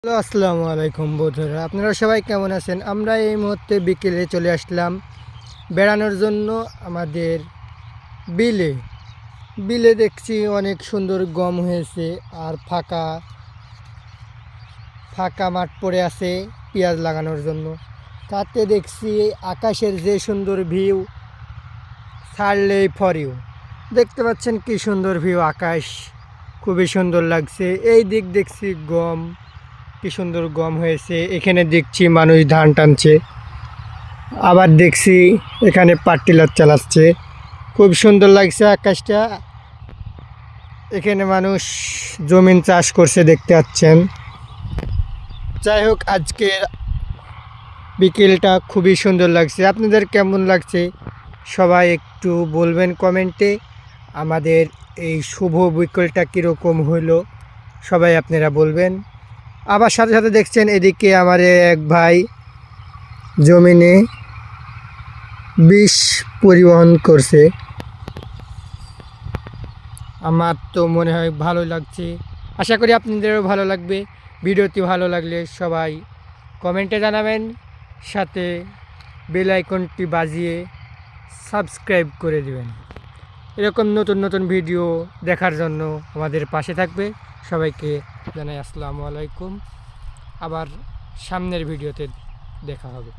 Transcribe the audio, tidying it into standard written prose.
Hello, আসসালামু আলাইকুম বন্ধুরা, আপনারা সবাই কেমন আছেন? আমরা এই মুহূর্তে বিকেলে চলে আসলাম বেড়ানোর জন্য আমাদের বিলে। বিলে দেখছি অনেক সুন্দর গম হয়েছে আর ফাঁকা ফাঁকা মাঠ পড়ে আছে পেঁয়াজ লাগানোর জন্য। তাতে দেখছি আকাশের যে সুন্দর ভিউ, ছাড়লেই ফর ইউ। দেখতে পাচ্ছেন কি সুন্দর ভিউ, আকাশ খুবই সুন্দর লাগছে। এই দিক দেখছি গম, কি সুন্দর গম হয়েছে। এখানে দেখছি মানুষ ধান টানছে, আবার দেখছি এখানে পাট্টিলার চালাচ্ছে। খুব সুন্দর লাগছে আকাশটা। এখানে মানুষ জমিন চাষ করছে, দেখতে পাচ্ছেন। যাই হোক, আজকের বিকেলটা খুবই সুন্দর লাগছে। আপনাদের কেমন লাগছে সবাই একটু বলবেন কমেন্টে। আমাদের এই শুভ বিকেলটা কীরকম হলো সবাই আপনারা বলবেন। আবার সাথে সাথে দেখছেন এদিকে আমার এক ভাই জমিনে বিষ পরিবহন করছে। আমার তো মনে হয় ভালো লাগছে, আশা করি আপনাদেরও ভালো লাগবে। ভিডিওটি ভালো লাগলে সবাই কমেন্টে জানাবেন, সাথে বেল আইকনটি বাজিয়ে সাবস্ক্রাইব করে দেবেন। এরকম নতুন নতুন ভিডিও দেখার জন্য আমাদের পাশে থাকবে। সবাইকে জানাই আসসালামু আলাইকুম। আবার সামনের ভিডিওতে দেখা হবে।